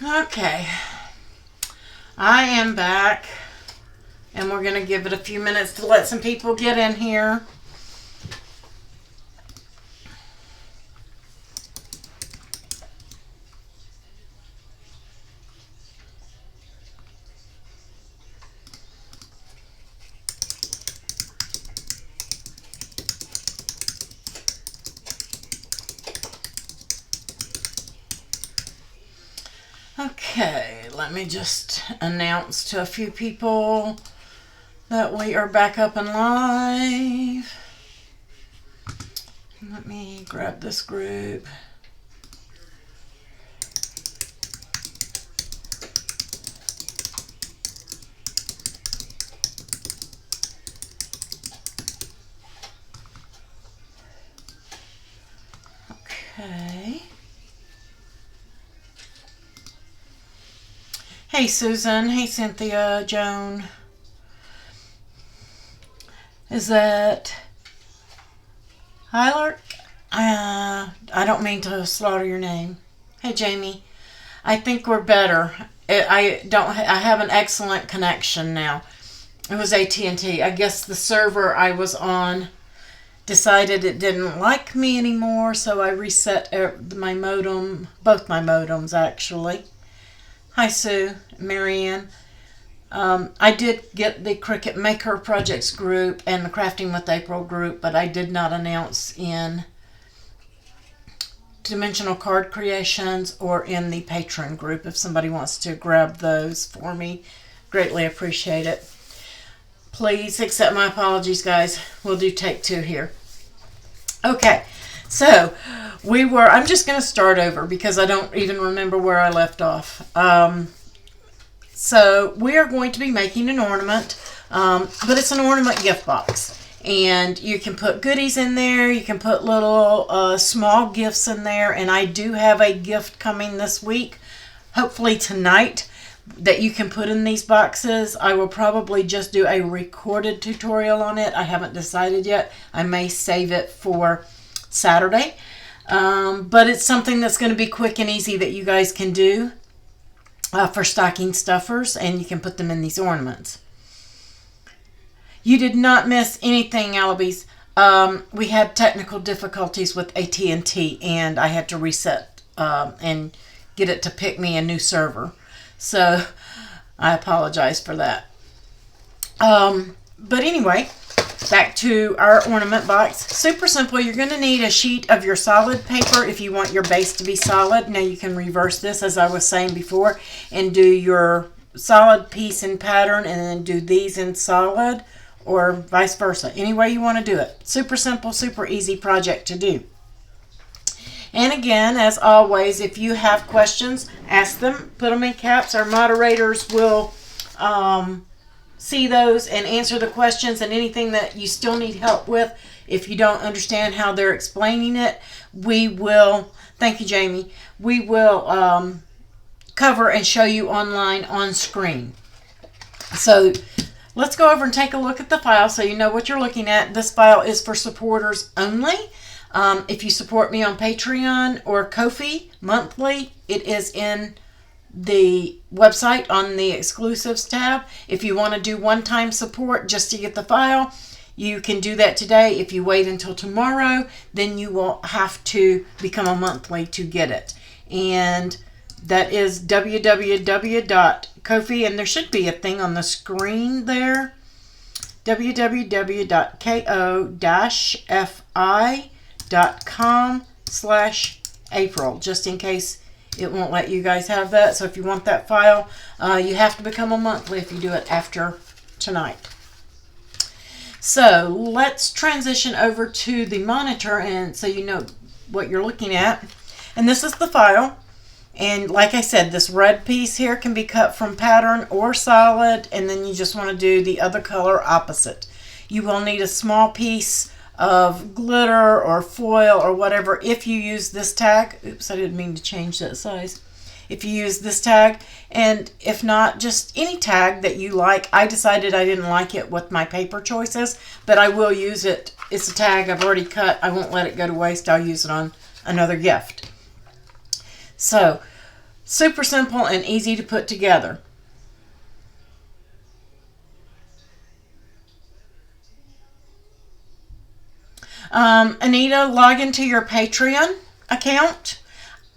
Okay, I am back, and we're going to give it a few minutes to let some people get in here. Okay, let me just announce to a few people that we are back up and live. Let me grab this group. Okay. Hey Susan, hey Cynthia, Joan. Is that Hylark? I don't mean to slaughter your name. Hey Jamie, I think we're better. I have an excellent connection now. It was AT&T. I guess the server I was on decided it didn't like me anymore, so I reset my modem, both my modems actually. Hi Sue, Marianne. I did get the Cricut Maker Projects group and the Crafting with April group, but I did not announce in Dimensional Card Creations or in the Patreon group. If somebody wants to grab those for me, greatly appreciate it. Please accept my apologies, guys. We'll do take two here. Okay, so I'm just going to start over because I don't even remember where I left off. So we are going to be making an ornament, but it's an ornament gift box. And you can put goodies in there. You can put little small gifts in there. And I do have a gift coming this week, hopefully tonight, that you can put in these boxes. I will probably just do a recorded tutorial on it. I haven't decided yet. I may save it for Saturday. But it's something that's going to be quick and easy that you guys can do for stocking stuffers, and you can put them in these ornaments. You did not miss anything, Alabys. We had technical difficulties with AT&T, and I had to reset and get it to pick me a new server. So I apologize for that. But anyway, back to our ornament box. Super simple. You're going to need a sheet of your solid paper if you want your base to be solid. Now you can reverse this, as I was saying before, and do your solid piece in pattern and then do these in solid, or vice versa. Any way you want to do it. Super simple, super easy project to do. And again, as always, if you have questions, ask them, put them in caps. Our moderators will see those and answer the questions, and anything that you still need help with. If you don't understand how they're explaining it, we will, thank you Jamie, we will cover and show you online on screen. So let's go over and take a look at the file so you know what you're looking at. This file is for supporters only. If you support me on Patreon or Ko-fi monthly, it is in the website on the exclusives tab. If you want to do one-time support just to get the file, you can do that today. If you wait until tomorrow, then you will have to become a monthly to get it. And that is www.ko-fi, and there should be a thing on the screen there, www.ko-fi.com/April, just in case it won't let you guys have that. So if you want that file, you have to become a monthly if you do it after tonight. So let's transition over to the monitor, and so you know what you're looking at. And this is the file. And like I said, this red piece here can be cut from pattern or solid, and then you just want to do the other color opposite. You will need a small piece of glitter or foil or whatever if you use this tag. Oops, I didn't mean to change that size. If you use this tag, and if not, just any tag that you like. I decided I didn't like it with my paper choices, but I will use it. It's a tag I've already cut. I won't let it go to waste. I'll use it on another gift. So Super simple and easy to put together. Anita, log into your Patreon account.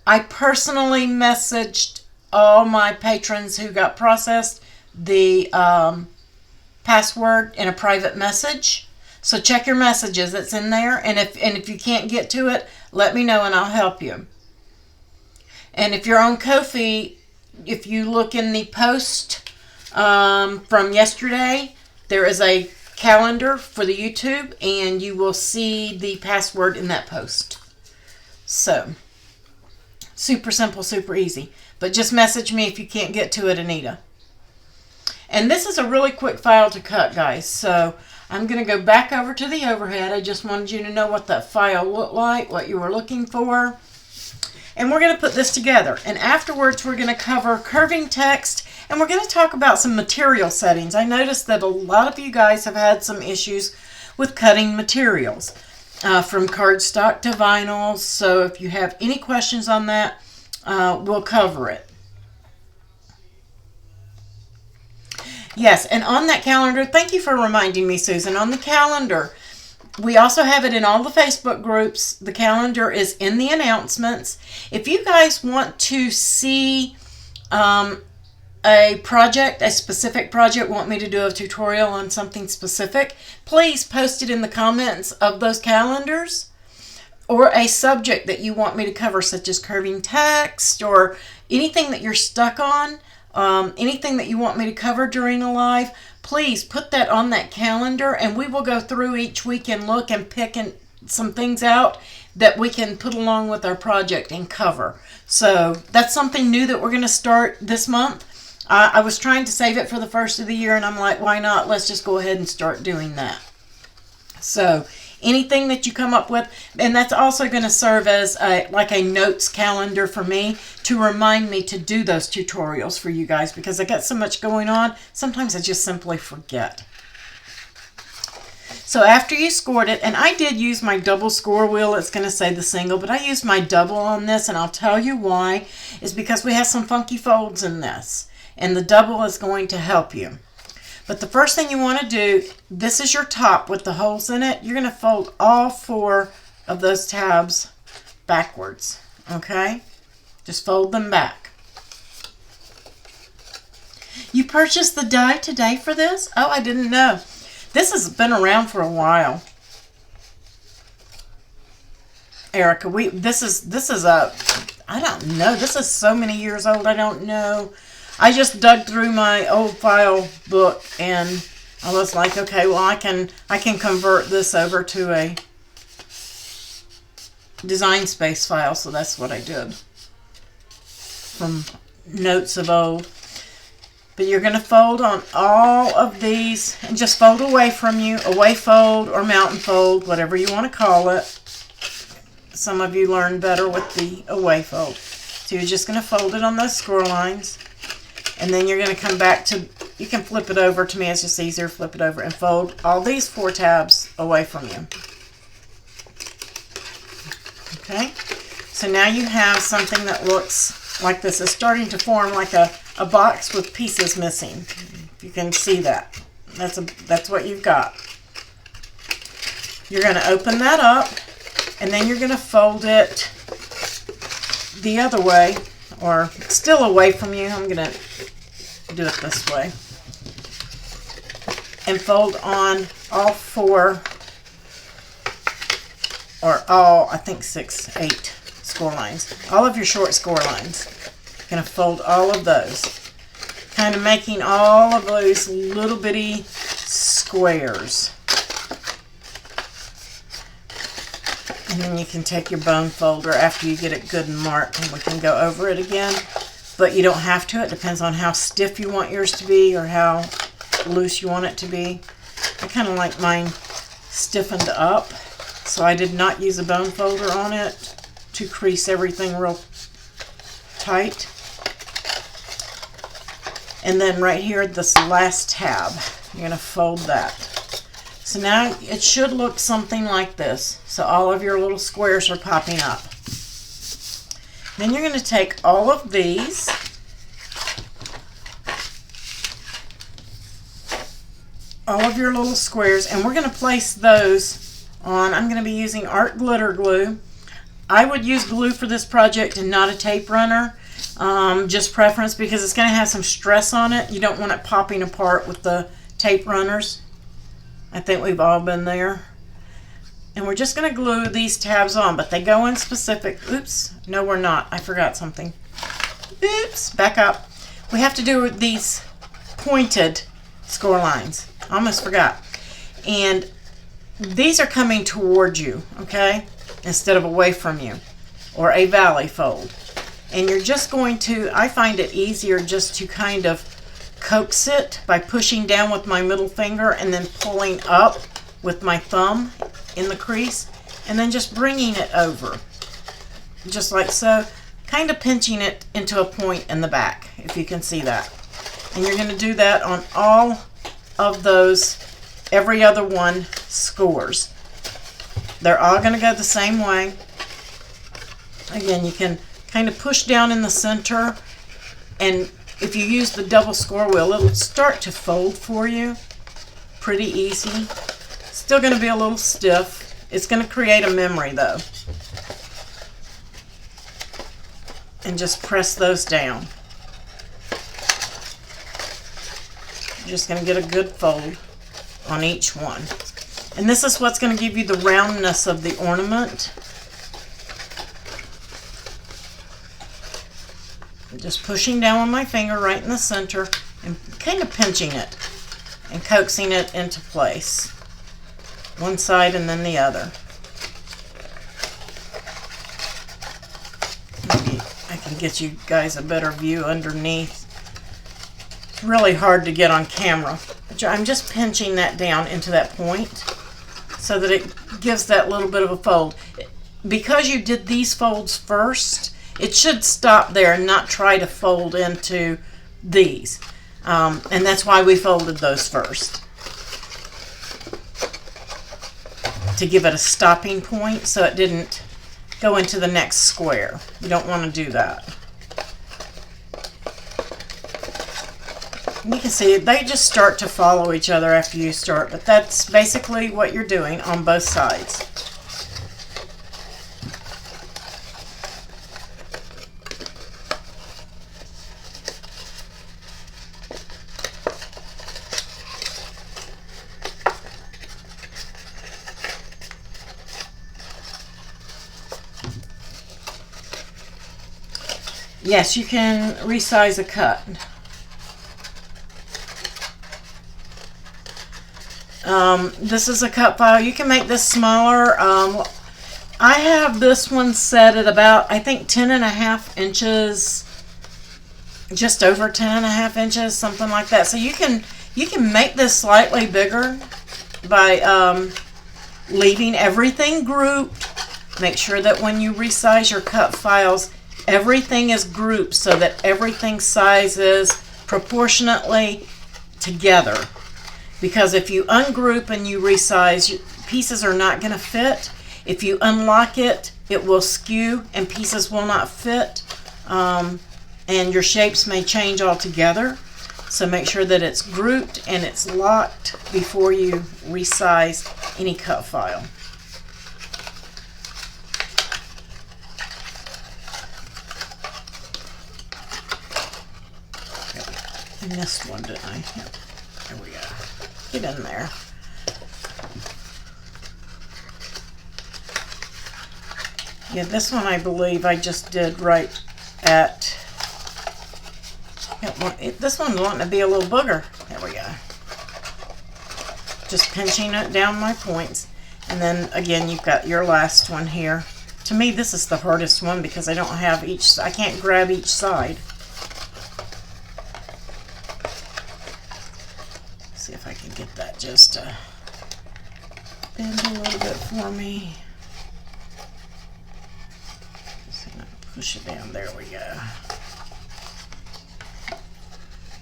I personally messaged all my patrons who got processed the password in a private message. So check your messages. It's in there. And if you can't get to it, let me know and I'll help you. And if you're on Ko-fi, if you look in the post from yesterday, there is a calendar for the YouTube, and you will see the password in that post. So, super simple, super easy. But just message me if you can't get to it, Anita. And this is a really quick file to cut, guys. So, I'm going to go back over to the overhead. I just wanted you to know what that file looked like, what you were looking for. And we're going to put this together. And afterwards, we're going to cover curving text. And we're going to talk about some material settings. I noticed that a lot of you guys have had some issues with cutting materials. From cardstock to vinyl. So if you have any questions on that, we'll cover it. Yes, and on that calendar, thank you for reminding me, Susan. On the calendar, we also have it in all the Facebook groups. The calendar is in the announcements. If you guys want to see a project, a specific project, want me to do a tutorial on something specific, please post it in the comments of those calendars, or a subject that you want me to cover, such as curving text or anything that you're stuck on, anything that you want me to cover during a live. Please put that on that calendar, and we will go through each week and look and pick some things out that we can put along with our project and cover. So that's something new that we're going to start this month. I was trying to save it for the first of the year, and I'm like, why not? Let's just go ahead and start doing that. So anything that you come up with, and that's also going to serve as like a notes calendar for me to remind me to do those tutorials for you guys, because I got so much going on. Sometimes I just simply forget. So after you scored it, and I did use my double score wheel, it's going to say the single, but I used my double on this, and I'll tell you why. Is because we have some funky folds in this. And the double is going to help you. But the first thing you want to do, this is your top with the holes in it. You're going to fold all 4 of those tabs backwards. Okay? Just fold them back. You purchased the die today for this? Oh, I didn't know. This has been around for a while. Erica, this is a, I don't know. This is so many years old. I don't know. I just dug through my old file book, and I was like, okay, well, I can convert this over to a Design Space file, so that's what I did from notes of old. But you're going to fold on all of these, and just fold away from you, away fold or mountain fold, whatever you want to call it. Some of you learn better with the away fold. So you're just going to fold it on those score lines. And then you're going to come back to, you can flip it over. To me, it's just easier. Flip it over and fold all these 4 tabs away from you. Okay? So now you have something that looks like this. It's starting to form like a box with pieces missing. If you can see that. That's what you've got. You're going to open that up, and then you're going to fold it the other way, or still away from you. I'm going to do it this way. And fold on all 4, or all, I think 6, 8 score lines. All of your short score lines. Going to fold all of those. Kind of making all of those little bitty squares. And then you can take your bone folder after you get it good and marked, and we can go over it again. But you don't have to. It depends on how stiff you want yours to be or how loose you want it to be. I kind of like mine stiffened up, so I did not use a bone folder on it to crease everything real tight. And then right here, this last tab, you're going to fold that. So now it should look something like this. So all of your little squares are popping up. Then you're going to take all of these, all of your little squares, and we're going to place those on. I'm going to be using art glitter glue. I would use glue for this project and not a tape runner, just preference, because it's going to have some stress on it. You don't want it popping apart with the tape runners. I think we've all been there. And we're just going to glue these tabs on, but they go in specific. Oops, no we're not. I forgot something. Oops, back up. We have to do these pointed score lines. Almost forgot. And these are coming toward you, okay, instead of away from you, or a valley fold. And you're just going to, I find it easier just to kind of coax it by pushing down with my middle finger and then pulling up with my thumb in the crease, and then just bringing it over, just like so, kind of pinching it into a point in the back, if you can see that. And you're going to do that on all of those, every other one scores. They're all going to go the same way. Again, you can kind of push down in the center, and if you use the double score wheel, it'll start to fold for you pretty easy. Still going to be a little stiff. It's going to create a memory though. And just press those down. You're just going to get a good fold on each one. And this is what's going to give you the roundness of the ornament. I'm just pushing down with my finger right in the center and kind of pinching it and coaxing it into place. One side and then the other. Maybe I can get you guys a better view underneath. It's really hard to get on camera. I'm just pinching that down into that point so that it gives that little bit of a fold. Because you did these folds first, it should stop there and not try to fold into these. And that's why we folded those first, to give it a stopping point so it didn't go into the next square. You don't want to do that. And you can see they just start to follow each other after you start, but that's basically what you're doing on both sides. Yes, you can resize a cut. This is a cut file. You can make this smaller. I have this one set at about, I think, 10.5 inches, just over 10.5 inches, something like that. So you can make this slightly bigger by leaving everything grouped. Make sure that when you resize your cut files, everything is grouped so that everything sizes proportionately together. Because if you ungroup and you resize, pieces are not going to fit. If you unlock it, it will skew and pieces will not fit. And your shapes may change altogether. So make sure that it's grouped and it's locked before you resize any cut file. I missed one, didn't I? Yep. There we go. Get in there. Yeah, this one I believe I just did right at... This one's wanting to be a little booger. There we go. Just pinching it down my points. And then again, you've got your last one here. To me, this is the hardest one because I don't have each... I can't grab each side. See if I can get that just to bend a little bit for me. Just gonna push it down. There we go.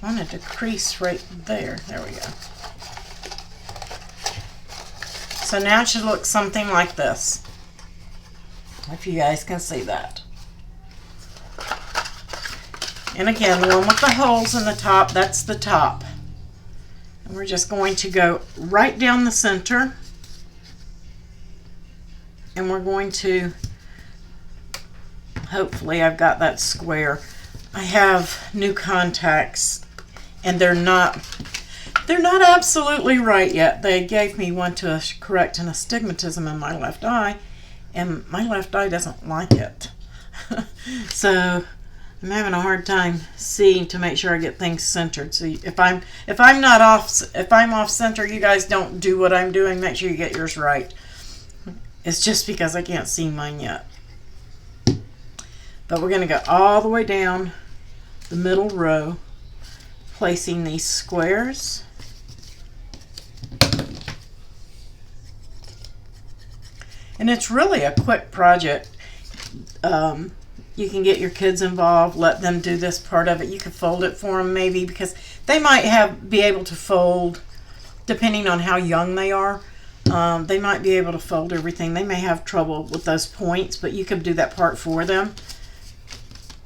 I wanted to crease right there. There we go. So now it should look something like this. If you guys can see that. And again, the one with the holes in the top, that's the top. And we're just going to go right down the center. And we're going to, hopefully I've got that square. I have new contacts and they're not absolutely right yet. They gave me one to correct an astigmatism in my left eye, and my left eye doesn't like it. So I'm having a hard time seeing to make sure I get things centered. So if I'm off center, you guys don't do what I'm doing. Make sure you get yours right. It's just because I can't see mine yet. But we're going to go all the way down the middle row, placing these squares. And it's really a quick project. You can get your kids involved, let them do this part of it. You can fold it for them maybe, because they might be able to fold, depending on how young they are. They might be able to fold everything. They may have trouble with those points, but you could do that part for them,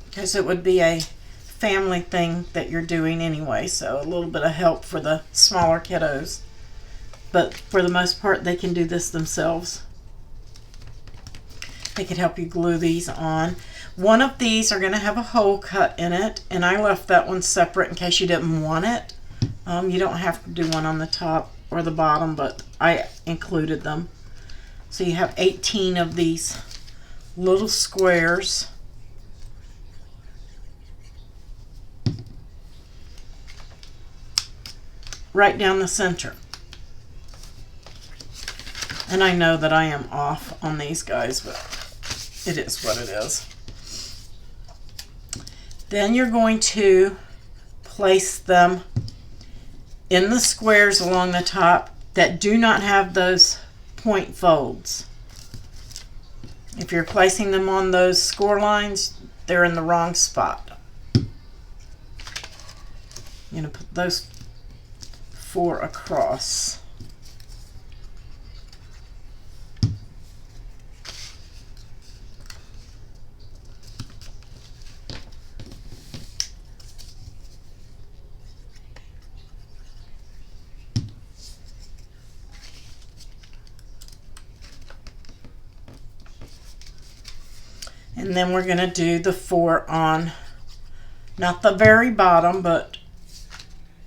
because it would be a family thing that you're doing anyway. So a little bit of help for the smaller kiddos. But for the most part, they can do this themselves. They could help you glue these on. One of these are going to have a hole cut in it, and I left that one separate in case you didn't want it. You don't have to do one on the top or the bottom, but I included them. So you have 18 of these little squares. Right down the center. And I know that I am off on these guys, but it is what it is. Then you're going to place them in the squares along the top that do not have those point folds. If you're placing them on those score lines, they're in the wrong spot. You're going to put those 4 across. And then we're going to do the 4 on, not the very bottom, but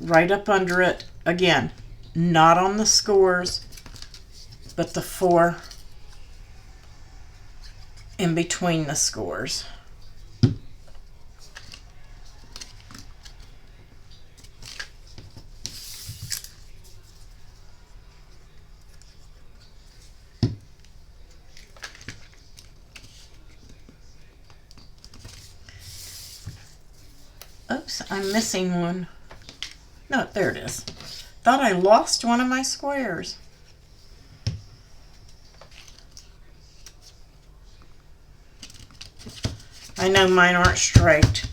right up under it. Again, not on the scores, but the 4 in between the scores. Oops, I'm missing one. No, there it is. Thought I lost one of my squares. I know mine aren't straight,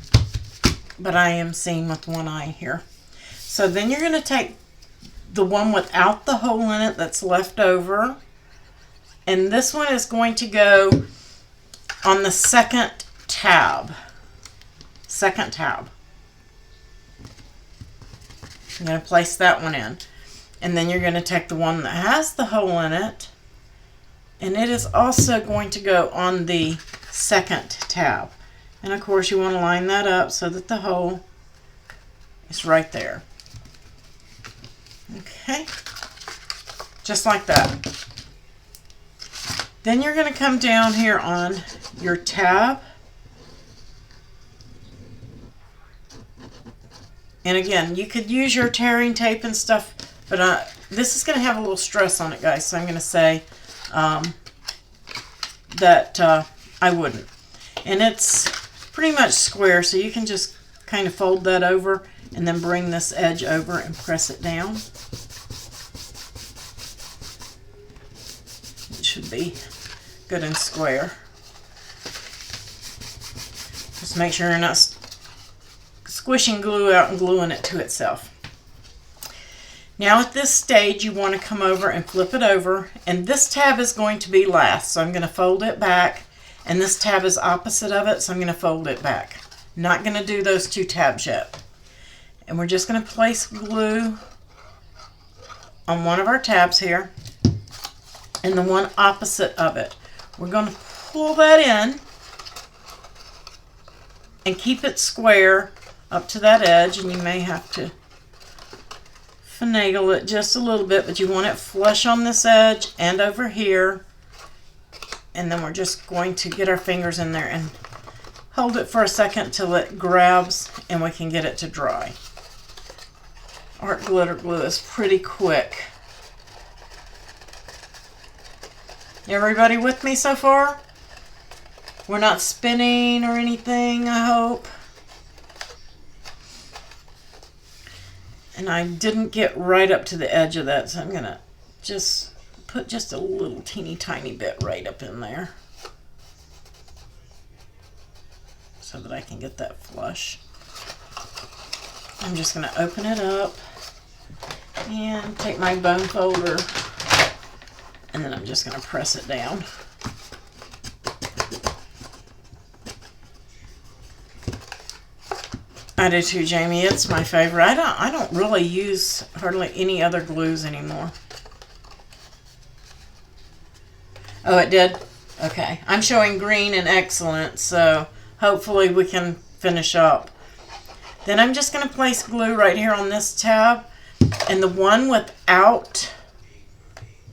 but I am seeing with one eye here. So then you're going to take the one without the hole in it that's left over, and this one is going to go on the second tab. Second tab. I'm going to place that one in. And then you're going to take the one that has the hole in it, and it is also going to go on the second tab. And of course you want to line that up so that the hole is right there. Okay, just like that. Then you're going to come down here on your tab. And again, you could use your tearing tape and stuff, but this is going to have a little stress on it, guys, so I'm going to say that I wouldn't. And it's pretty much square, so you can just kind of fold that over and then bring this edge over and press it down. It should be good and square. Just make sure you're not squishing glue out and gluing it to itself. Now at this stage you want to come over and flip it over, and this tab is going to be last, so I'm going to fold it back, and this tab is opposite of it, so I'm going to fold it back. Not going to do those 2 tabs yet. And we're just going to place glue on one of our tabs here and the one opposite of it. We're going to pull that in and keep it square up to that edge, and you may have to finagle it just a little bit, but you want it flush on this edge and over here. And then we're just going to get our fingers in there and hold it for a second till it grabs and we can get it to dry. Art glitter glue is pretty quick. Everybody with me so far? We're not spinning or anything, I hope. And I didn't get right up to the edge of that, so I'm going to just put just a little teeny tiny bit right up in there so that I can get that flush. I'm just going to open it up and take my bone folder, and then I'm just going to press it down. I do too, Jamie. It's my favorite. I don't really use hardly any other glues anymore. Oh, it did? Okay. I'm showing green and excellent, so hopefully we can finish up. Then I'm just going to place glue right here on this tab, and the one without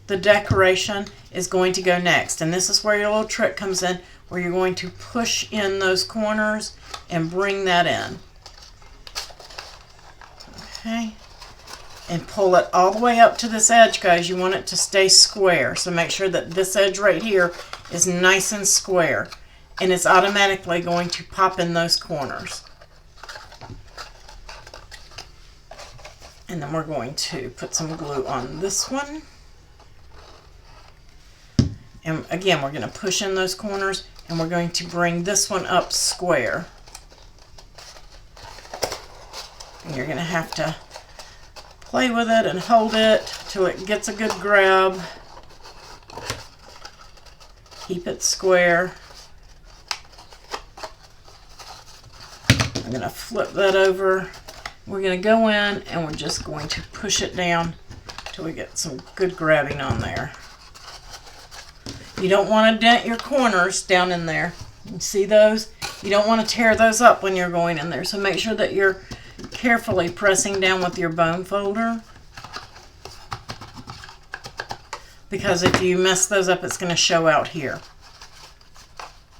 the decoration is going to go next. And this is where your little trick comes in, where you're going to push in those corners and bring that in. Okay, and pull it all the way up to this edge, guys. You want it to stay square, so make sure that this edge right here is nice and square, and it's automatically going to pop in those corners. And then we're going to put some glue on this one, and again we're going to push in those corners, and we're going to bring this one up square. And you're going to have to play with it and hold it till it gets a good grab. Keep it square. I'm going to flip that over. We're going to go in and we're just going to push it down till we get some good grabbing on there. You don't want to dent your corners down in there. You see those? You don't want to tear those up when you're going in there. So make sure that you're carefully pressing down with your bone folder, because if you mess those up, it's going to show out here.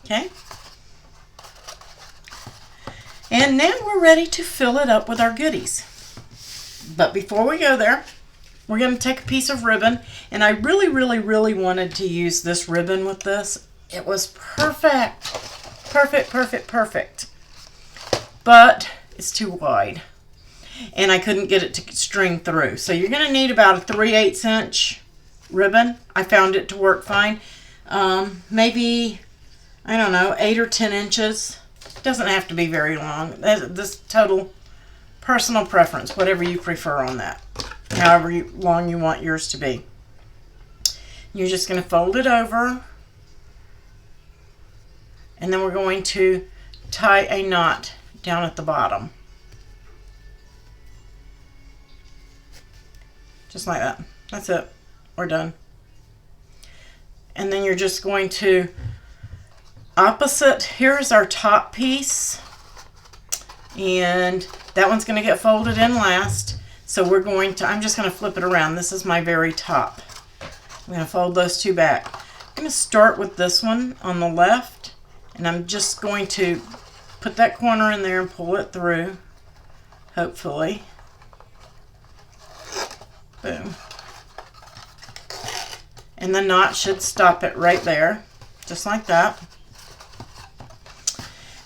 Okay? And now we're ready to fill it up with our goodies. But before we go there, we're going to take a piece of ribbon, and I really wanted to use this ribbon with this. It was perfect. Perfect. But it's too wide, and I couldn't get it to string through. So you're going to need about a 3/8 inch ribbon. I found it to work fine. Maybe, I don't know, 8 or 10 inches. Doesn't have to be very long. This total personal preference, whatever you prefer on that. However long you want yours to be. You're just going to fold it over, and then we're going to tie a knot down at the bottom. Just like that. That's it. We're done. And then you're just going to opposite. Here's our top piece, and that one's going to get folded in last. So we're going to, I'm just going to flip it around. This is my very top. I'm going to fold those two back. I'm going to start with this one on the left, and I'm just going to put that corner in there and pull it through, hopefully. Boom. And the knot should stop it right there, just like that.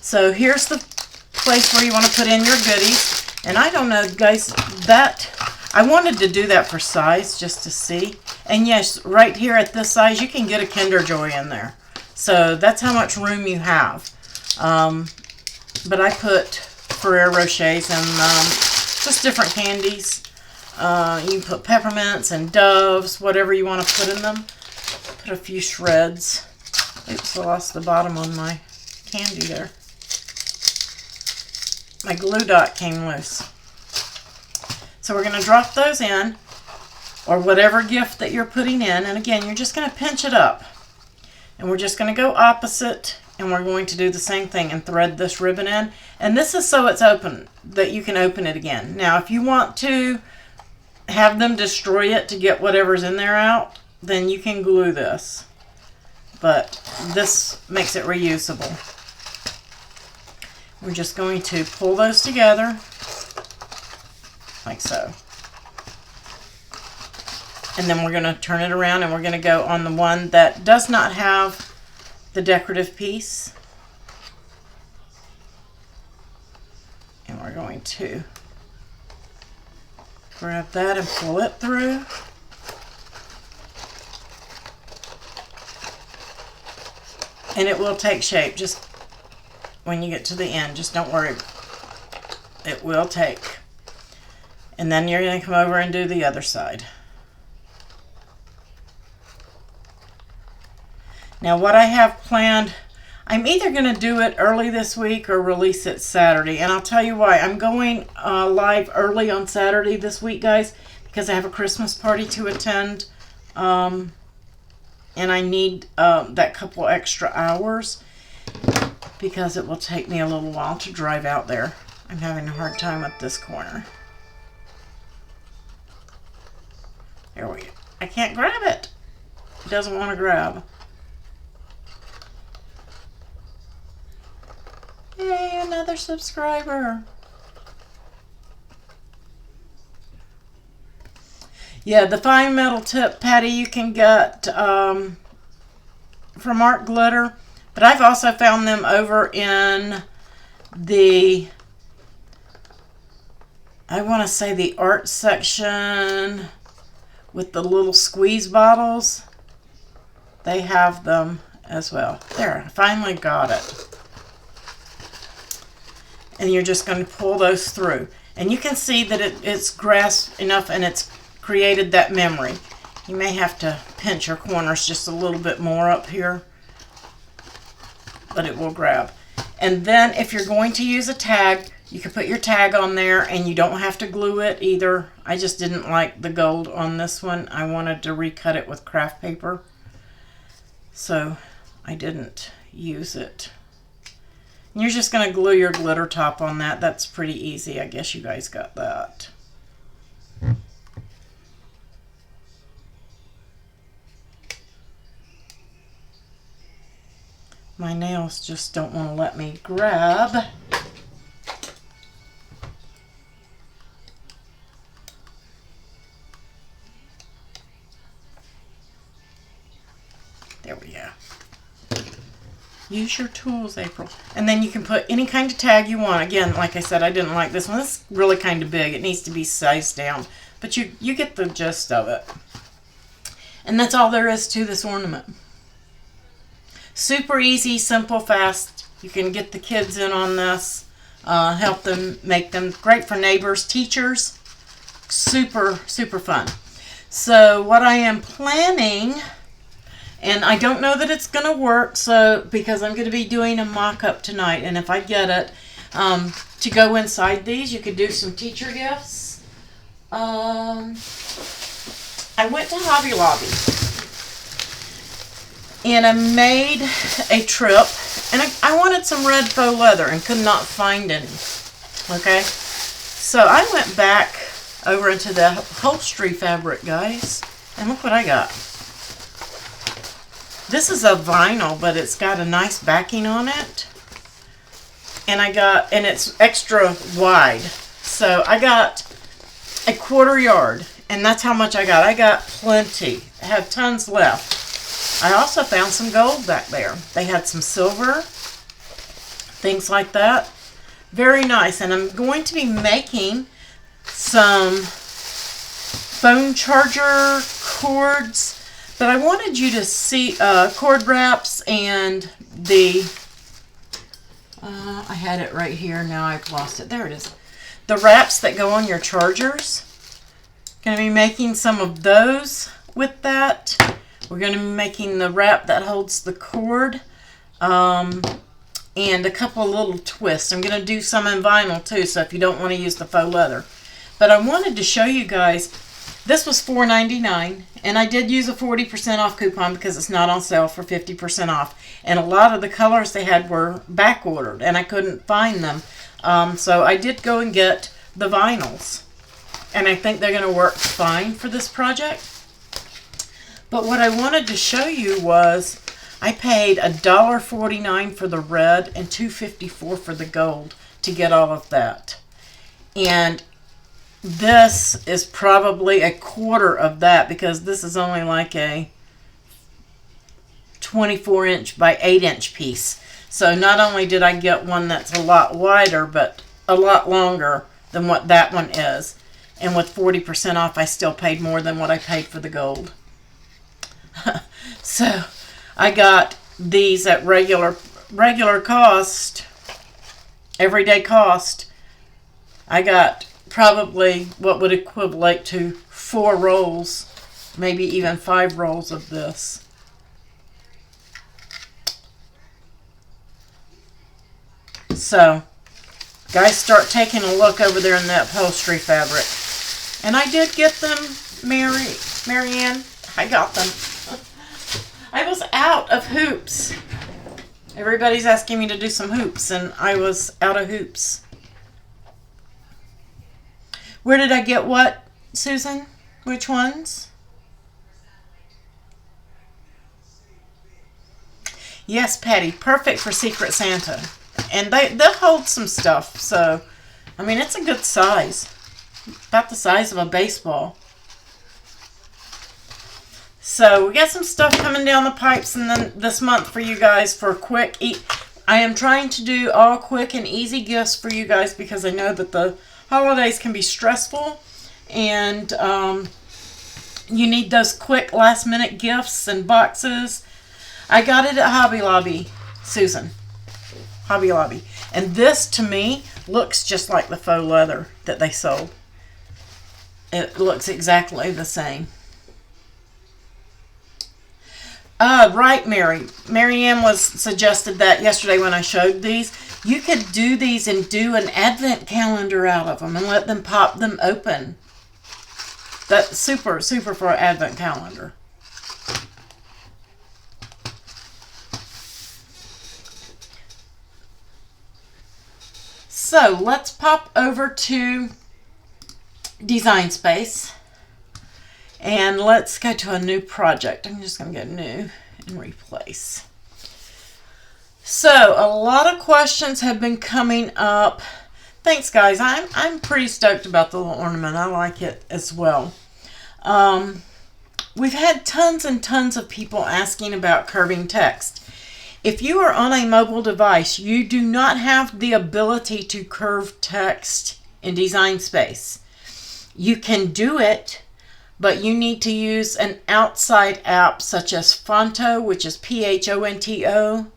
So here's the place where you want to put in your goodies. And I don't know, guys, that I wanted to do that for size just to see. And yes, right here at this size, you can get a Kinder Joy in there. So that's how much room you have. But I put Ferrero Rochers and just different candies. You can put peppermints and Doves, whatever you want to put in them. Put a few shreds. Oops, I lost the bottom on my candy there. my glue dot came loose. So we're going to drop those in, or whatever gift that you're putting in. And again, you're just going to pinch it up. And we're just going to go opposite, and we're going to do the same thing and thread this ribbon in. And this is so it's open, that you can open it again. Now, if you want to have them destroy it to get whatever's in there out, then you can glue this. But this makes it reusable. We're just going to pull those together, like so. And then we're going to turn it around, and we're going to go on the one that does not have the decorative piece. And we're going to grab that and pull it through. And it will take shape just when you get to the end. Just don't worry. It will take. And then you're going to come over and do the other side. Now what I have planned, I'm either going to do it early this week or release it Saturday. And I'll tell you why. I'm going live early on Saturday this week, guys, because I have a Christmas party to attend. And I need that couple extra hours because it will take me a little while to drive out there. I'm having a hard time with this corner. There we go. I can't grab it. It doesn't want to grab. Yay, another subscriber. Yeah, the fine metal tip, Patty, you can get from Art Glitter. But I've also found them over in the, I want to say the art section with the little squeeze bottles. They have them as well. There, I finally got it. And you're just going to pull those through. And you can see that it's grasped enough and it's created that memory. You may have to pinch your corners just a little bit more up here, but it will grab. And then if you're going to use a tag, you can put your tag on there and you don't have to glue it either. I just didn't like the gold on this one. I wanted to recut it with craft paper, so I didn't use it. And you're just going to glue your glitter top on that. That's pretty easy. I guess you guys got that. My nails just don't want to let me grab. There we go. Use your tools, April. And then you can put any kind of tag you want. Again, like I said, I didn't like this one. This is really kind of big. It needs to be sized down. But you get the gist of it. And that's all there is to this ornament. Super easy, simple, fast. You can get the kids in on this. Help them, make them great for neighbors, teachers. Super, super fun. So what I am planning, and I don't know that it's going to work, so because I'm going to be doing a mock-up tonight, and if I get it, to go inside these, you could do some teacher gifts. I went to Hobby Lobby, and I made a trip, and I wanted some red faux leather and could not find any. Okay, so I went back over into the upholstery fabric, guys, and look what I got. This is a vinyl, but it's got a nice backing on it, and it's extra wide, so I got a 1/4 yard, and that's how much I got. I got plenty. I have tons left. I also found some gold back there. They had some silver, things like that. Very nice. And I'm going to be making some phone charger cords, but I wanted you to see cord wraps and the, I had it right here. Now I've lost it. There it is. The wraps that go on your chargers. Going to be making some of those with that. We're going to be making the wrap that holds the cord. and a couple of little twists. I'm going to do some in vinyl too, so if you don't want to use the faux leather. But I wanted to show you guys, this was $4.99, and I did use a 40% off coupon because it's not on sale for 50% off. And a lot of the colors they had were back ordered, and I couldn't find them. So I did go and get the vinyls, and I think they're going to work fine for this project. But what I wanted to show you was I paid $1.49 for the red and $2.54 for the gold to get all of that. And this is probably a quarter of that because this is only like a 24-inch by 8-inch piece. So not only did I get one that's a lot wider, but a lot longer than what that one is. And with 40% off, I still paid more than what I paid for the gold. So I got these at regular cost, everyday cost. I got probably what would equivalent to 4 rolls, maybe even 5 rolls of this. So, guys, start taking a look over there in that upholstery fabric. And I did get them, Marianne. I got them. I was out of hoops. Everybody's asking me to do some hoops, and I was out of hoops. Where did I get what, Susan? Which ones? Yes, Patty. Perfect for Secret Santa. And they'll hold some stuff. So, I mean, it's a good size. About the size of a baseball. So we got some stuff coming down the pipes and then this month for you guys for quick. I am trying to do all quick and easy gifts for you guys because I know that the holidays can be stressful and you need those quick last minute gifts and boxes. I got it at Hobby Lobby, Susan. Hobby Lobby. And this to me looks just like the faux leather that they sold. It looks exactly the same. Right, Marianne was suggested that yesterday when I showed these. You could do these and do an advent calendar out of them and let them pop them open. That's super for an advent calendar. So let's pop over to Design Space. And let's go to a new project. I'm just going to go new and replace. So, a lot of questions have been coming up. Thanks, guys. I'm pretty stoked about the little ornament. I like it as well. We've had tons and tons of people asking about curving text. If you are on a mobile device, you do not have the ability to curve text in Design Space. You can do it, but you need to use an outside app such as Fonto, which is Phonto.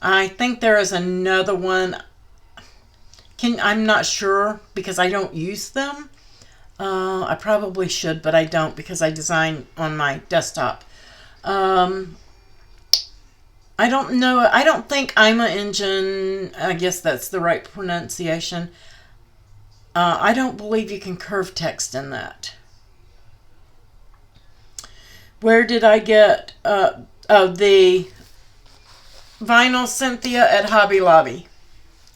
I think there is another one. I'm not sure because I don't use them. I probably should, but I don't because I design on my desktop. I don't know. I don't think Ima Engine, I guess that's the right pronunciation. I don't believe you can curve text in that. Where did I get the vinyl Cynthia at Hobby Lobby?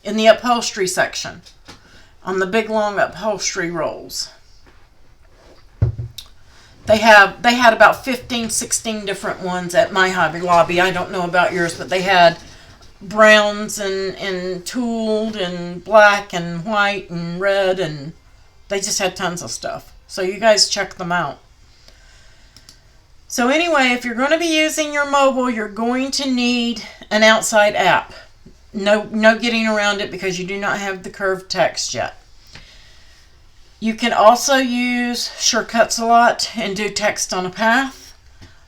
In the upholstery section. On the big long upholstery rolls. They had about 15, 16 different ones at my Hobby Lobby. I don't know about yours, but they had browns and tooled and black and white and red, and they just had tons of stuff. So you guys check them out. So anyway, if you're going to be using your mobile, you're going to need an outside app. No getting around it because you do not have the curved text yet. You can also use Shortcuts a lot and do text on a path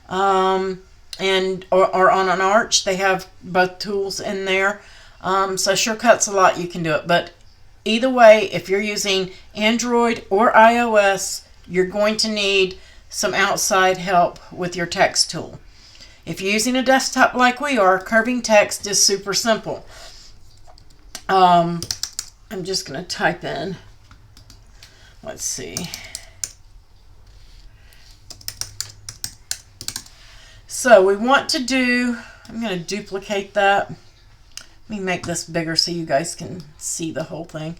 or on an arch. They have both tools in there. So Shortcuts a lot, you can do it. But either way, if you're using Android or iOS, you're going to need some outside help with your text tool. If you're using a desktop like we are, curving text is super simple. I'm just going to type in, let's see. So we want to do, I'm going to duplicate that. Let me make this bigger so you guys can see the whole thing.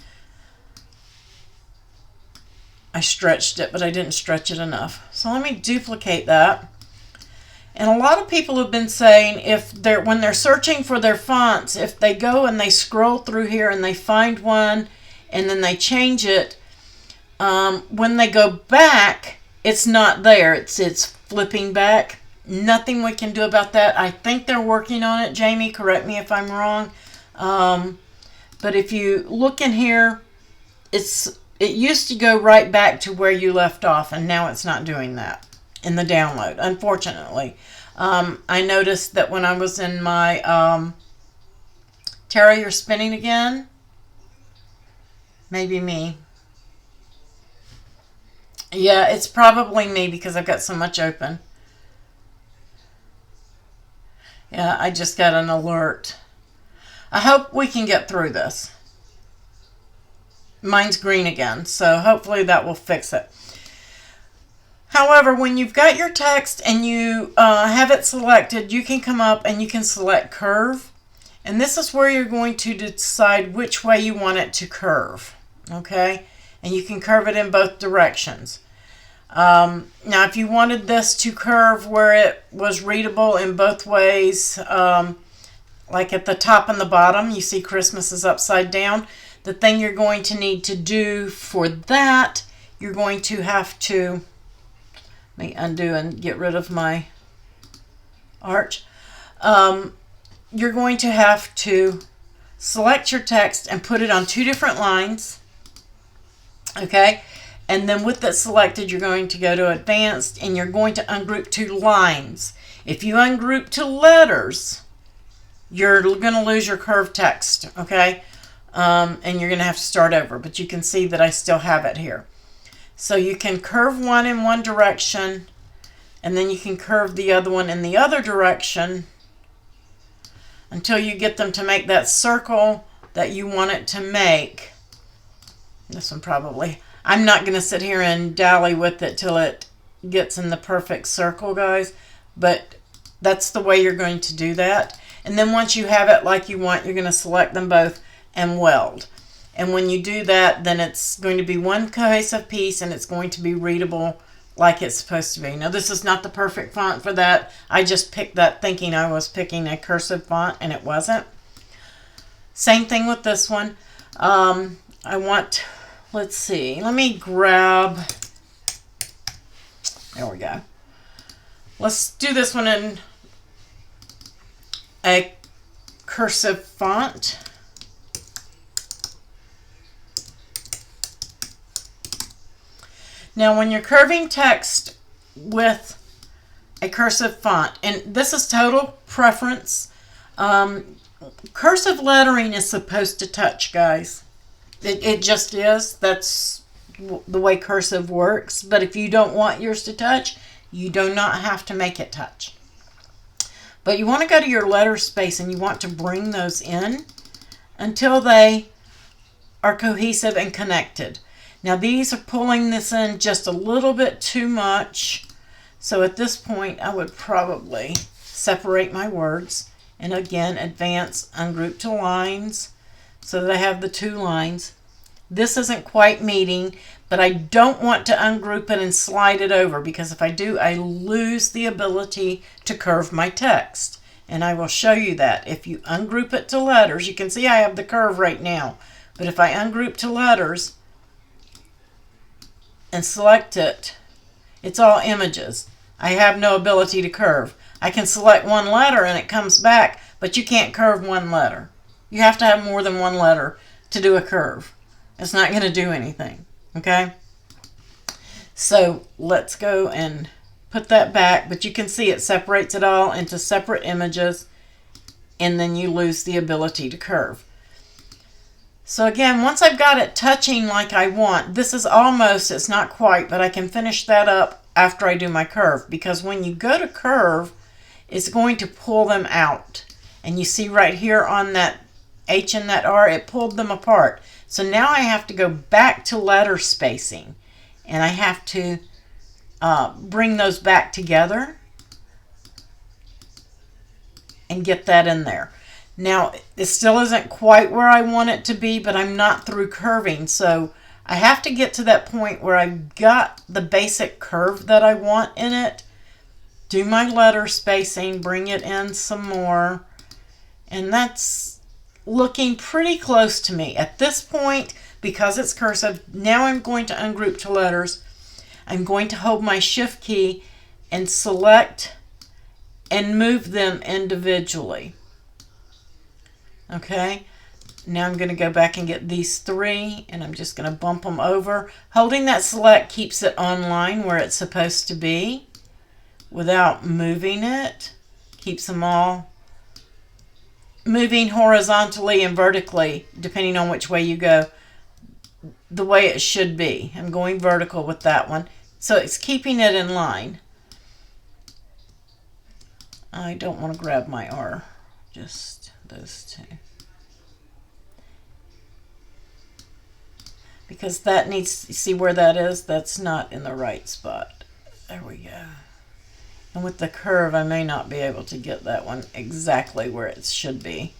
I stretched it, but I didn't stretch it enough. So let me duplicate that. And a lot of people have been saying when they're searching for their fonts, if they go and they scroll through here and they find one and then they change it, when they go back, it's not there. It's flipping back. Nothing we can do about that. I think they're working on it. Jamie, correct me if I'm wrong. But if you look in here, it used to go right back to where you left off, and now it's not doing that in the download, unfortunately. I noticed that when I was in my Tara, you're spinning again? Maybe me. Yeah, it's probably me because I've got so much open. Yeah, I just got an alert. I hope we can get through this. Mine's green again, so hopefully that will fix it. However, when you've got your text and you have it selected, you can come up and you can select curve. And this is where you're going to decide which way you want it to curve. Okay? And you can curve it in both directions. Now, if you wanted this to curve where it was readable in both ways, like at the top and the bottom, you see Christmas is upside down. The thing you're going to need to do for that, you're going to have to, let me undo and get rid of my arch. You're going to have to select your text and put it on 2 different lines. Okay? And then with that selected, you're going to go to advanced and you're going to ungroup to lines. If you ungroup to letters, you're going to lose your curved text. Okay? And you're going to have to start over. But you can see that I still have it here. So you can curve one in one direction, and then you can curve the other one in the other direction until you get them to make that circle that you want it to make. This one probably. I'm not going to sit here and dally with it till it gets in the perfect circle, guys. But that's the way you're going to do that. And then once you have it like you want, you're going to select them both and weld. And when you do that, then it's going to be one cohesive piece and it's going to be readable like it's supposed to be. Now, this is not the perfect font for that. I just picked that thinking I was picking a cursive font and it wasn't. Same thing with this one. I want, let's see, let me grab, there we go. Let's do this one in a cursive font. Now, when you're curving text with a cursive font, and this is total preference, cursive lettering is supposed to touch, guys. It just is. That's the way cursive works. But if you don't want yours to touch, you do not have to make it touch. But you want to go to your letter space and you want to bring those in until they are cohesive and connected. Now these are pulling this in just a little bit too much. So at this point I would probably separate my words and again advance, ungroup to lines so that I have the 2 lines. This isn't quite meeting, but I don't want to ungroup it and slide it over because if I do, I lose the ability to curve my text. And I will show you that. If you ungroup it to letters, you can see I have the curve right now. But if I ungroup to letters and select it, it's all images. I have no ability to curve. I can select one letter and it comes back, but you can't curve one letter. You have to have more than one letter to do a curve. It's not going to do anything, okay? So let's go and put that back, but you can see it separates it all into separate images, and then you lose the ability to curve. So again, once I've got it touching like I want, this is almost, it's not quite, but I can finish that up after I do my curve, because when you go to curve, it's going to pull them out. And you see right here on that H and that R, it pulled them apart. So now I have to go back to letter spacing, and I have to bring those back together and get that in there. Now, it still isn't quite where I want it to be, but I'm not through curving, so I have to get to that point where I've got the basic curve that I want in it, do my letter spacing, bring it in some more, and that's looking pretty close to me. At this point, because it's cursive, now I'm going to ungroup to letters. I'm going to hold my shift key and select and move them individually. Okay, now I'm going to go back and get these three, and I'm just going to bump them over. Holding that select keeps it on line where it's supposed to be without moving it. Keeps them all moving horizontally and vertically, depending on which way you go, the way it should be. I'm going vertical with that one, so it's keeping it in line. I don't want to grab my R, just those two, because that needs to see where that is. That's not in the right spot. There we go. And with the curve, I may not be able to get that one exactly where it should be.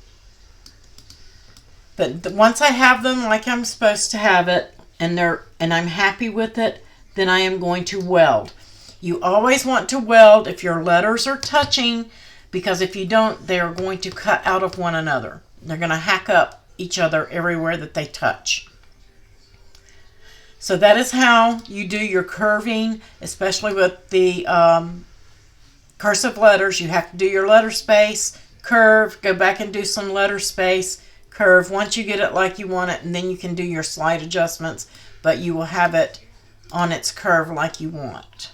But once I have them like I'm supposed to have it, and I'm happy with it, then I am going to weld. You always want to weld if your letters are touching, because if you don't, they are going to cut out of one another. They're going to hack up each other everywhere that they touch. So that is how you do your curving, especially with the cursive letters. You have to do your letter space, curve, go back and do some letter space, curve once you get it like you want it, and then you can do your slight adjustments, but you will have it on its curve like you want.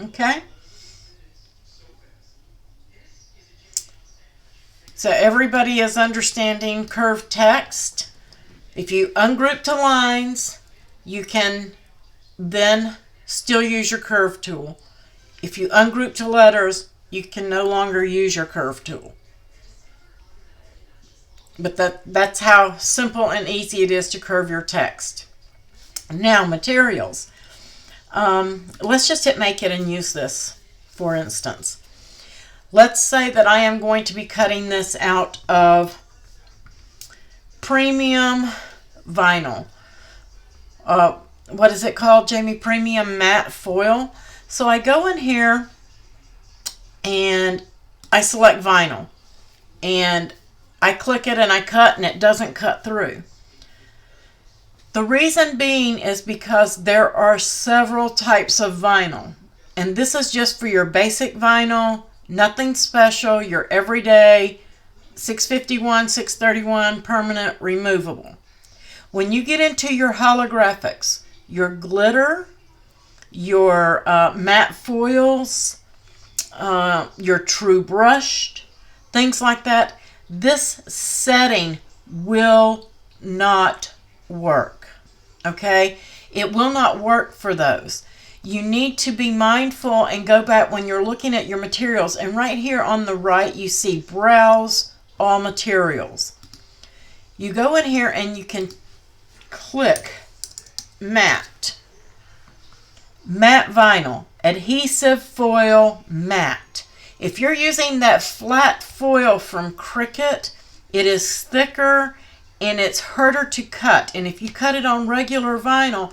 Okay? So everybody is understanding curved text. If you ungroup to lines, you can then still use your curve tool. If you ungroup to letters, you can no longer use your curve tool. But that's how simple and easy it is to curve your text. Now, materials. Let's just hit make it and use this, for instance. Let's say that I am going to be cutting this out of premium vinyl. What is it called, Jamie? Premium matte foil. So I go in here and I select vinyl, and I click it and I cut, and it doesn't cut through. The reason being is because there are several types of vinyl, and this is just for your basic vinyl, nothing special, your everyday 651, 631 permanent removable. When you get into your holographics, your glitter, your matte foils, your true brushed, things like that, this setting will not work. Okay? It will not work for those. You need to be mindful and go back when you're looking at your materials, and right here on the right you see browse all materials. You go in here and you can click matte vinyl, adhesive foil matte. If you're using that flat foil from Cricut, it is thicker and it's harder to cut, and if you cut it on regular vinyl,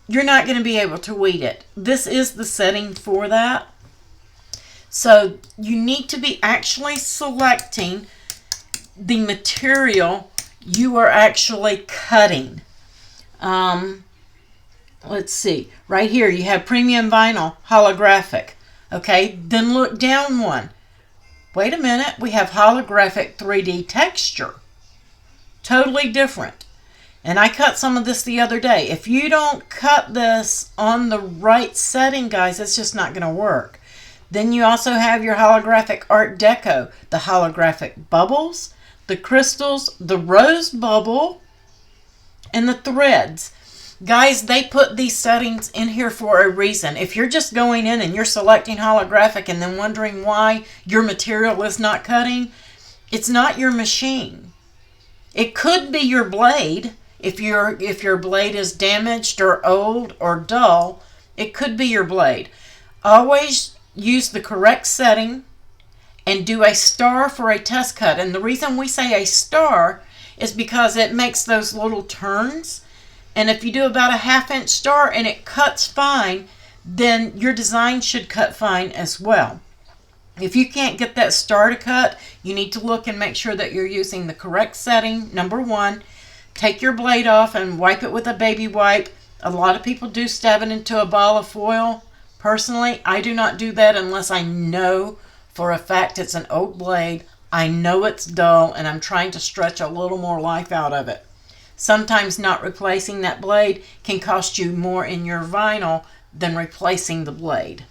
you're not going to be able to weed it. This is the setting for that. So you need to be actually selecting the material you are actually cutting. Let's see. Right here you have premium vinyl holographic. Okay, then look down one. Wait a minute. We have holographic 3D texture. Totally different. And I cut some of this the other day. If you don't cut this on the right setting, guys, it's just not going to work. Then you also have your holographic Art Deco, the holographic bubbles, the crystals, the rose bubble, and the threads. Guys, they put these settings in here for a reason. If you're just going in and you're selecting holographic and then wondering why your material is not cutting, it's not your machine. It could be your blade. If your blade is damaged or old or dull, it could be your blade. Always use the correct setting and do a star for a test cut. And the reason we say a star is because it makes those little turns. And if you do about a 1/2 inch star and it cuts fine, then your design should cut fine as well. If you can't get that star to cut, you need to look and make sure that you're using the correct setting. Number one, take your blade off and wipe it with a baby wipe. A lot of people do stab it into a ball of foil. Personally, I do not do that unless I know for a fact it's an oak blade. I know it's dull and I'm trying to stretch a little more life out of it. Sometimes not replacing that blade can cost you more in your vinyl than replacing the blade.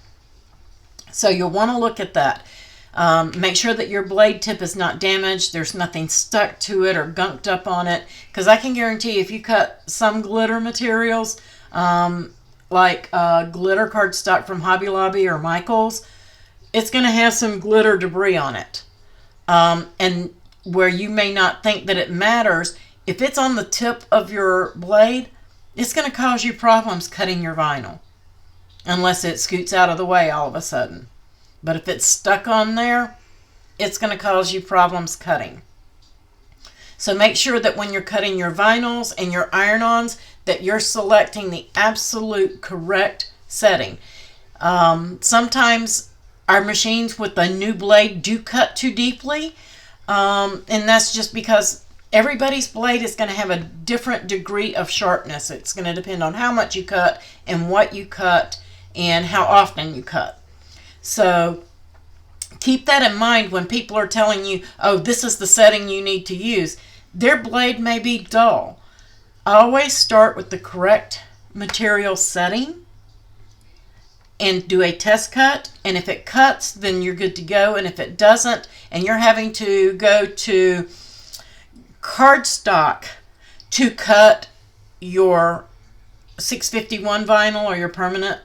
So you'll want to look at that. Make sure that your blade tip is not damaged. There's nothing stuck to it or gunked up on it. Because I can guarantee if you cut some glitter materials, like glitter cardstock from Hobby Lobby or Michaels, it's going to have some glitter debris on it. And where you may not think that it matters, if it's on the tip of your blade, it's going to cause you problems cutting your vinyl. Unless it scoots out of the way all of a sudden. But if it's stuck on there, it's going to cause you problems cutting. So make sure that when you're cutting your vinyls and your iron-ons, that you're selecting the absolute correct setting. Sometimes our machines with a new blade do cut too deeply. And that's just because everybody's blade is going to have a different degree of sharpness. It's going to depend on how much you cut and what you cut and how often you cut. So keep that in mind when people are telling you, oh, this is the setting you need to use. Their blade may be dull. Always start with the correct material setting and do a test cut. And if it cuts, then you're good to go. And if it doesn't, and you're having to go to cardstock to cut your 651 vinyl or your permanent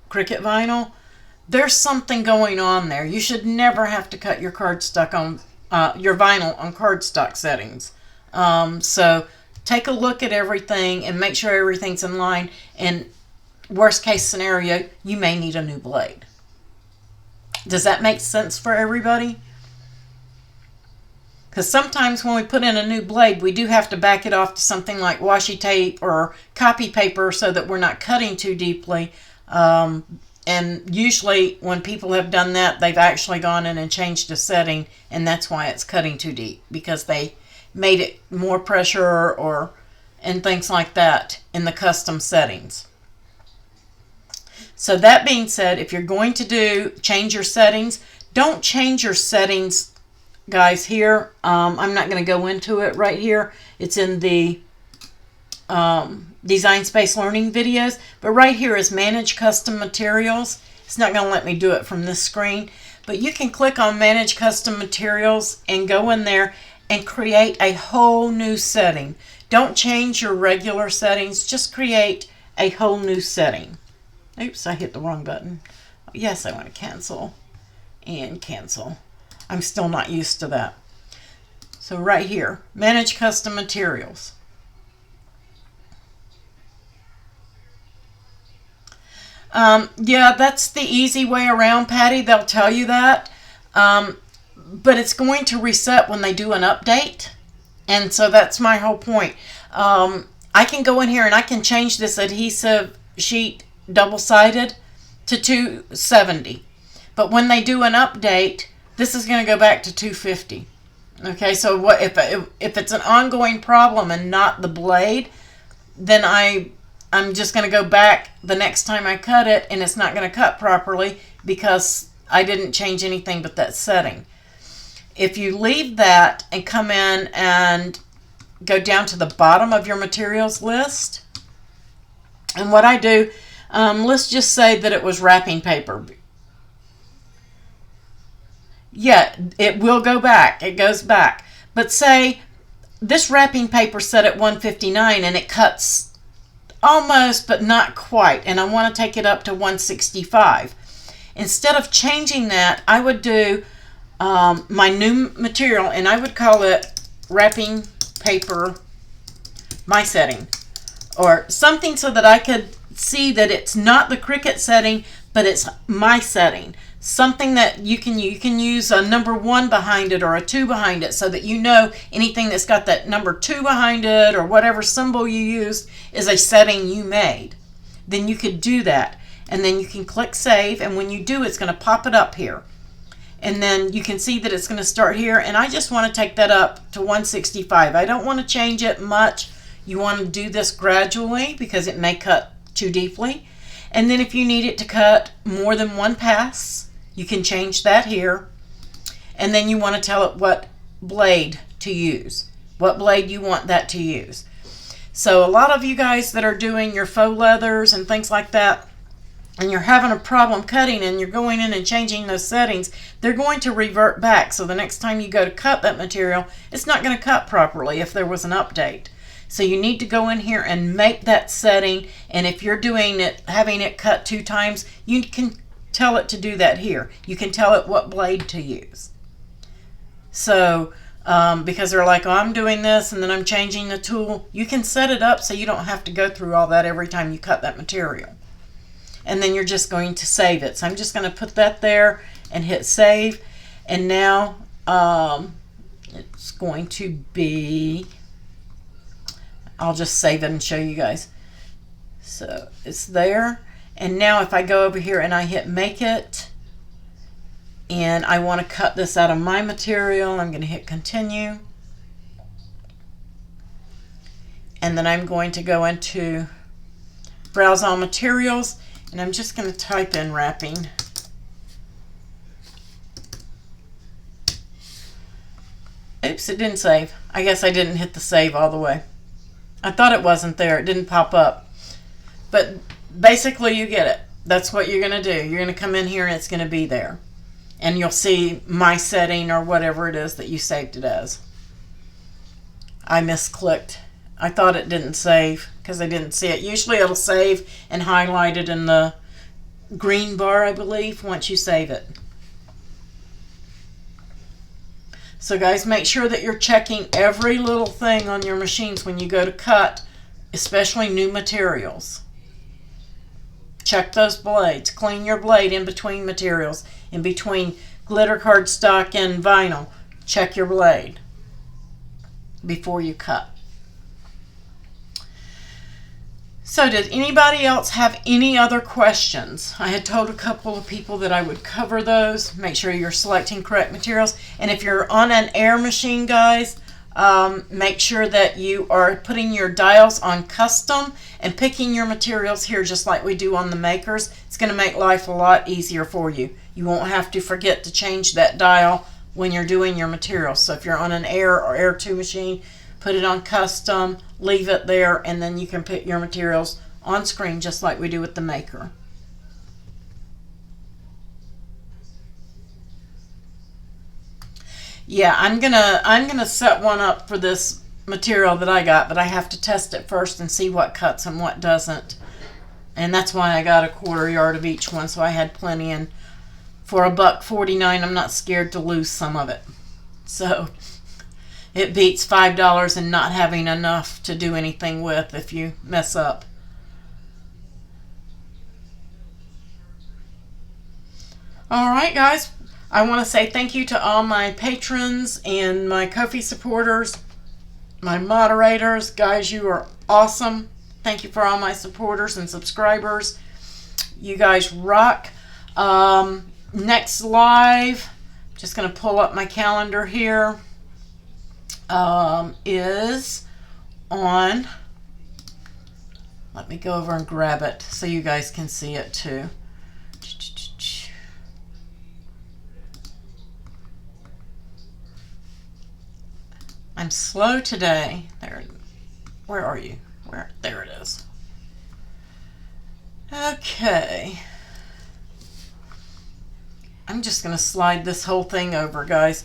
Cricut vinyl, there's something going on there. You should never have to cut your cardstock on your vinyl on cardstock settings. So take a look at everything and make sure everything's in line. And worst case scenario, you may need a new blade. Does that make sense for everybody? Because sometimes when we put in a new blade, we do have to back it off to something like washi tape or copy paper so that we're not cutting too deeply. And usually when people have done that, they've actually gone in and changed a setting, and that's why it's cutting too deep, because they made it more pressure and things like that in the custom settings. So that being said, if you're going to change your settings, don't change your settings, guys, here. I'm not going to go into it right here. It's in the Design Space Learning videos. But right here is Manage Custom Materials. It's not going to let me do it from this screen. But you can click on Manage Custom Materials and go in there and create a whole new setting. Don't change your regular settings. Just create a whole new setting. Oops, I hit the wrong button. Yes, I want to cancel and cancel. I'm still not used to that. So right here, Manage Custom Materials. Yeah, that's the easy way around, Patty. They'll tell you that. But it's going to reset when they do an update. And so that's my whole point. I can go in here and I can change this adhesive sheet double-sided to 270. But when they do an update, this is going to go back to 250. Okay, so what if it's an ongoing problem and not the blade, then I'm just going to go back the next time I cut it, and it's not going to cut properly because I didn't change anything but that setting. If you leave that and come in and go down to the bottom of your materials list, and what I do, let's just say that it was wrapping paper. Yeah, it will go back. It goes back. But say this wrapping paper set at 159 and it cuts almost, but not quite. And I want to take it up to 165. Instead of changing that, I would do my new material, and I would call it wrapping paper my setting, or something, so that I could see that it's not the Cricut setting, but it's my setting. Something that you can use a number 1 behind it or a 2 behind it, so that you know anything that's got that number 2 behind it or whatever symbol you used is a setting you made. Then you could do that, and then you can click save, and when you do, it's going to pop it up here. And then you can see that it's going to start here, and I just want to take that up to 165. I don't want to change it much. You want to do this gradually because it may cut too deeply. And then if you need it to cut more than one pass, you can change that here. And then you want to tell it what blade to use, what blade you want that to use. So a lot of you guys that are doing your faux leathers and things like that, and you're having a problem cutting and you're going in and changing those settings, they're going to revert back. So the next time you go to cut that material, it's not going to cut properly if there was an update. So you need to go in here and make that setting, and if you're doing it, having it cut 2 times, you can tell it to do that here. You can tell it what blade to use. So because they're like, oh, I'm doing this and then I'm changing the tool, you can set it up so you don't have to go through all that every time you cut that material. And then you're just going to save it. So I'm just going to put that there and hit save. And now it's going to be, I'll just save it and show you guys. So it's there. And now if I go over here and I hit make it, and I want to cut this out of my material, I'm going to hit continue. And then I'm going to go into browse all materials, and I'm just going to type in wrapping. Oops, it didn't save. I guess I didn't hit the save all the way. I thought it wasn't there. It didn't pop up. But basically you get it. That's what you're going to do. You're going to come in here and it's going to be there. And you'll see my setting or whatever it is that you saved it as. I misclicked. I thought it didn't save because I didn't see it. Usually it'll save and highlight it in the green bar, I believe, once you save it. So guys, make sure that you're checking every little thing on your machines when you go to cut, especially new materials. Check those blades. Clean your blade in between materials, in between glitter cardstock and vinyl. Check your blade before you cut. So did anybody else have any other questions? I had told a couple of people that I would cover those. Make sure you're selecting correct materials. And if you're on an air machine, guys, make sure that you are putting your dials on custom and picking your materials here just like we do on the makers. It's going to make life a lot easier for you. You won't have to forget to change that dial when you're doing your materials. So if you're on an air or air 2 machine, put it on custom, leave it there, and then you can put your materials on screen just like we do with the maker. Yeah, I'm gonna set one up for this material that I got, but I have to test it first and see what cuts and what doesn't. And that's why I got a 1/4 yard of each one, so I had plenty, and for $1.49 I'm not scared to lose some of it. So it beats $5 and not having enough to do anything with if you mess up. Alright guys, I want to say thank you to all my patrons and my Ko-fi supporters, my moderators. Guys, you are awesome. Thank you for all my supporters and subscribers. You guys rock. Next live, just going to pull up my calendar here, is on, let me go over and grab it so you guys can see it too. I'm slow today. Where are you? There it is. Okay. I'm just going to slide this whole thing over, guys.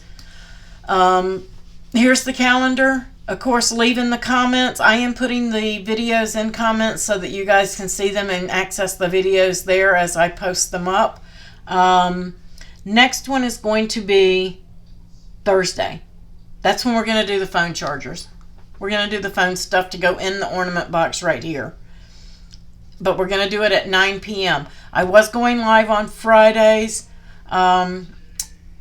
Here's the calendar. Of course, leave in the comments. I am putting the videos in comments so that you guys can see them and access the videos there as I post them up. Next one is going to be Thursday. That's when we're going to do the phone chargers. We're going to do the phone stuff to go in the ornament box right here. But we're going to do it at 9 p.m. I was going live on Fridays. I'm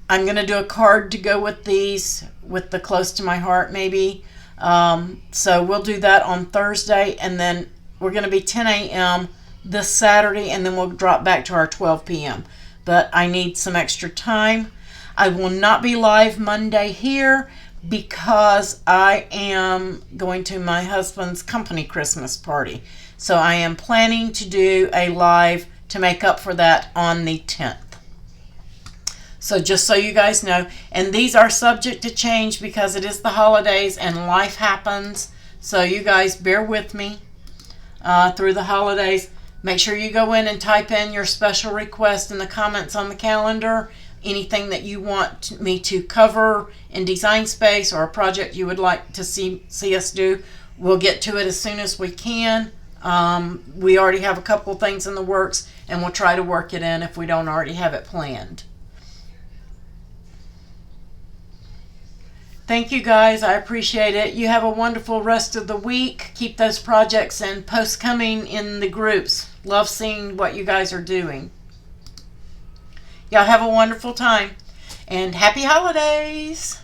going to do a card to go with these, with the close to my heart maybe. So we'll do that on Thursday, and then we're going to be 10 a.m. this Saturday, and then we'll drop back to our 12 p.m. But I need some extra time. I will not be live Monday here because I am going to my husband's company Christmas party. So I am planning to do a live to make up for that on the 10th. So just so you guys know, and these are subject to change because it is the holidays and life happens. So you guys bear with me through the holidays. Make sure you go in and type in your special request in the comments on the calendar. Anything that you want me to cover in Design Space or a project you would like to see us do, we'll get to it as soon as we can. We already have a couple of things in the works, and we'll try to work it in if we don't already have it planned. Thank you guys. I appreciate it. You have a wonderful rest of the week. Keep those projects and posts coming in the groups. Love seeing what you guys are doing. Y'all have a wonderful time. And happy holidays.